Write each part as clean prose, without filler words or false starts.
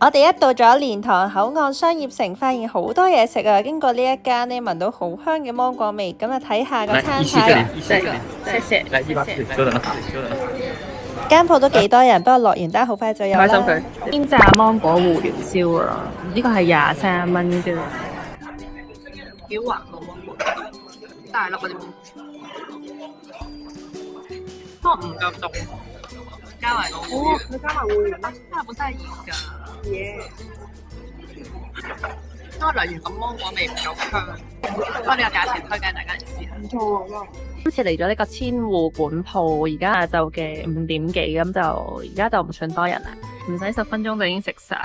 我哋一到咗蓮塘口岸商業城，發現好多嘢食啊！經過呢一間呢，聞到好香嘅芒果味，咁啊睇下個餐牌。謝謝。來140，稍等啊，間鋪都幾多人，不過落完單好快就有啦。開心佢煎炸芒果胡椒燒啊！呢個係23蚊嘅。幾滑個芒果，大粒嗰啲芒果，不過唔夠凍，加埋個胡椒。你加埋胡椒啦，因為本身係熱㗎。耶！因為來源咁芒果味唔夠香，不過呢個價錢推介大家試下。唔錯啊！今次嚟咗呢個千戶館鋪，而家下晝嘅5點幾，咁就而家就唔算多人啦，唔使10分鐘就已經食晒。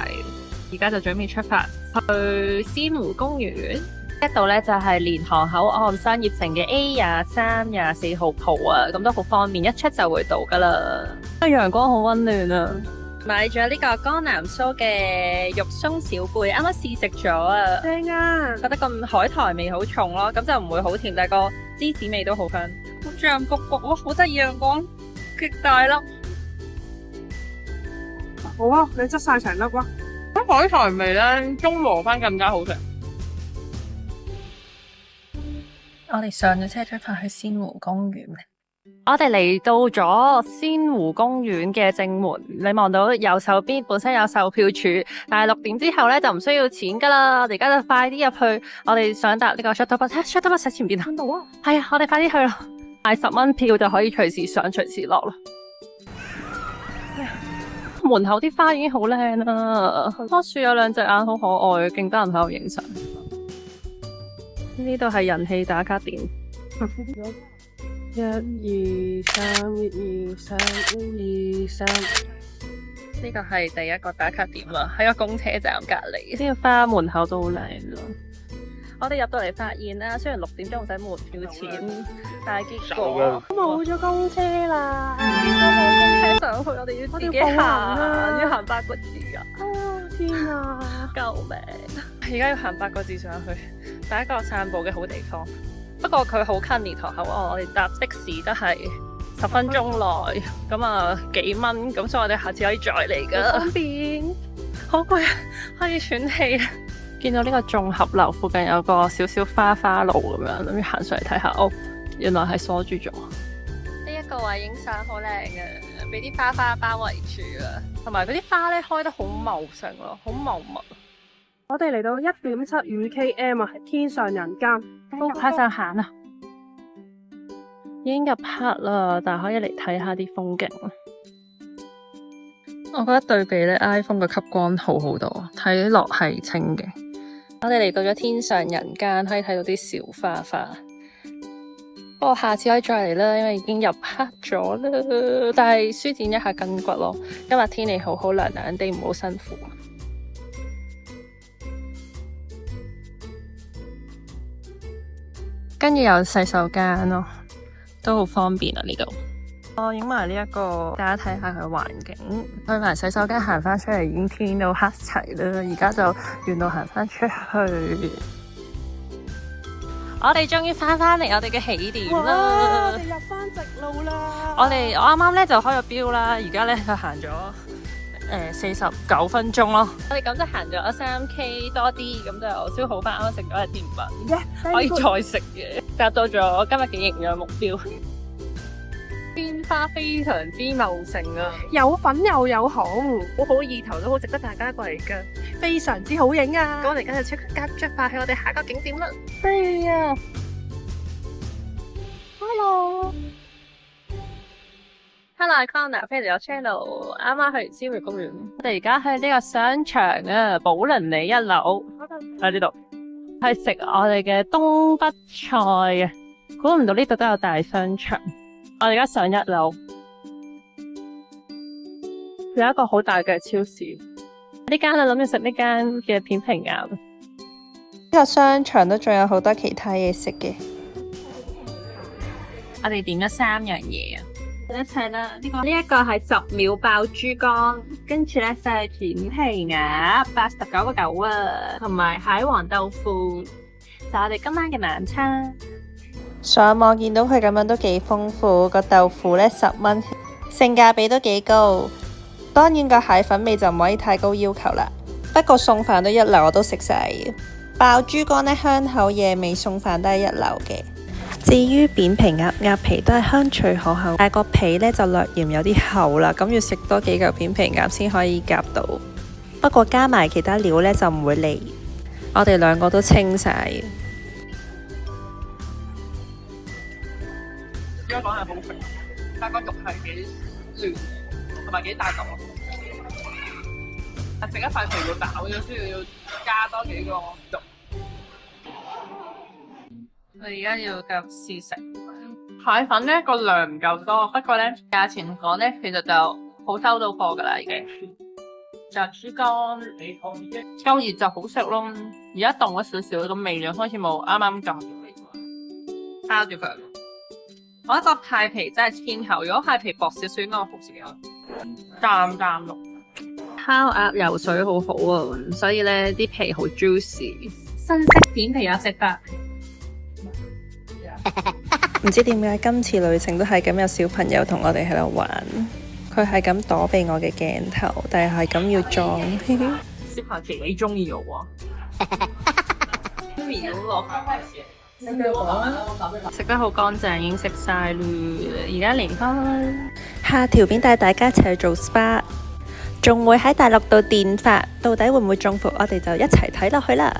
而家就準備出發去鮮湖公園。呢度咧就係蓮塘口岸商業城嘅 A23、24號鋪啊，咁都好方便，一出就會到噶啦。陽光好溫暖啊！買咗呢個江南蘇嘅肉鬆小貝，啱啱試食咗啊，正啊！覺得個海苔味好重咯，咁就唔會好甜，但係個芝士味都好香，好醬焗焗，哇，好得意陽光，極大粒。好啊，你執晒成粒啊！咁海苔味咧，中和翻更加好食。我哋上咗車出發去鮮湖公園。我哋嚟到咗鮮湖公園嘅正門，你望到右手邊本身有售票處，但係6點之後咧就唔需要錢噶啦。我哋而家就快啲入去，我哋想搭呢個 shuttle bus，shuttle bus 喺前邊啊。邊度啊？係啊，我哋快啲去咯。買10蚊票就可以隨時上隨時落啦。門口啲花已經好靚啦，棵樹有2隻眼，好可愛，勁多人喺度影相。呢度係人氣打卡點。1、2、3，1、2、3，1、2、3。呢個係第一個打卡點啦，喺個公車站隔離。呢個花門口都好靚咯。我哋入到嚟發現啦，雖然6點鐘唔使門票錢，但係結果冇咗公車啦！冇公車上去，我哋要自己行，要行8個字啊！天啊！救命！而家要行8個字上去，第一個散步嘅好地方。不過佢好近蓮塘口岸，我哋搭的士都係10分鐘內，咁啊幾蚊，咁所以我哋下次可以再嚟噶。方便，好貴啊，可以喘氣。見到呢個綜合樓附近有個少少花路咁樣，諗住行上嚟睇下。哦，原來係鎖住咗。呢一個位影相好靚嘅，俾啲花包圍住啊，同埋嗰啲花咧開得好茂盛咯，好茂密。我哋嚟到1.75 km 啊，係天上人間。都拍上行啊！已經入黑啦，但係可以嚟睇下啲風景。我覺得對比咧 iPhone 嘅吸光好好多，睇落係清嘅。我哋嚟到咗天上人間，可以睇到啲小花。不過下次可以再嚟啦，因為已經入黑咗啦。但係舒展一下筋骨咯。今日天氣好好，涼涼地，唔好辛苦。跟住有洗手間咯，都好方便啊呢度。我影埋呢一個，大家睇下佢環境。去埋洗手間，行翻出嚟已經天都黑齊啦。而家就沿路行翻出去。我哋終於翻嚟我哋嘅起點啦！我哋入翻直路啦！我啱啱咧就開咗標啦，而家咧就行咗49分鐘咯。我哋咁就行咗3K 多啲，咁就消耗翻啱啱食咗嘅甜品，可以再食嘅，達到咗今日嘅營養目標。鮮花非常之茂盛啊，有粉又有紅，好好意頭，都好值得大家過嚟㗎，非常之好影啊！咁我哋而家就即刻出發去我哋下一個景點啦。係啊 Hello，Connor，飛嚟我 channel， 啱啱去完鮮湖公園，我哋而家去呢個商場啊，寶鄰里1樓喺呢度，係食我哋嘅東北菜啊！估唔到呢度都有大商場。我哋而家上1樓，有一個好大嘅超市。呢間啊，諗住食呢間嘅片皮鴨。呢個商場都仲有好多其他嘢食嘅。我哋點咗3樣嘢啊！一齊啦，呢一個係10秒爆豬肝，跟住咧就係片皮鴨89.9啊，同埋蟹黃豆腐，就我哋今晚嘅晚餐。上網見到佢咁樣都幾豐富，個豆腐咧10蚊，性價比都幾高。當然個蟹粉味就唔可以太高要求啦。不過餸飯都一流，我都食晒。爆豬肝呢，香口野味餸飯都係一流嘅。至於扁皮鴨，鴨皮都係香脆可口，但係個皮呢就略嫌有啲厚啦，咁要食多幾嚿扁皮鴨先可以夾到。不過加埋其他料呢就唔會膩。我哋兩個都清晒。應該講係好食，但個肉係幾嫩，同埋幾大嚿。但食一塊皮要飽咗，需要加多幾個肉。我而家要繼續試食蟹粉咧，個量唔夠多，不過咧價錢講咧其實就好收到貨噶啦已經。炸豬肝夠熱就好食咯，而家凍咗少少，咁味量開始冇啱啱咁包住佢。我覺得個蟹皮真係偏厚，如果蟹皮薄少少應該好食嘅。啖啖肉，烤鴨游水好好啊，所以咧啲皮好 juicy。新式扁皮鴨食法。唔知點解今次旅程都係咁有小朋友同我哋喺度玩，佢係咁躲避我嘅鏡頭，但係咁要裝。小朋友幾中意我喎，秒落食得好乾淨，已經食晒啦。而家離開下條片帶大家一齊去做 SPA， 仲會喺大陸度電髮，到底會唔會中伏？我哋就一齊睇落去啦。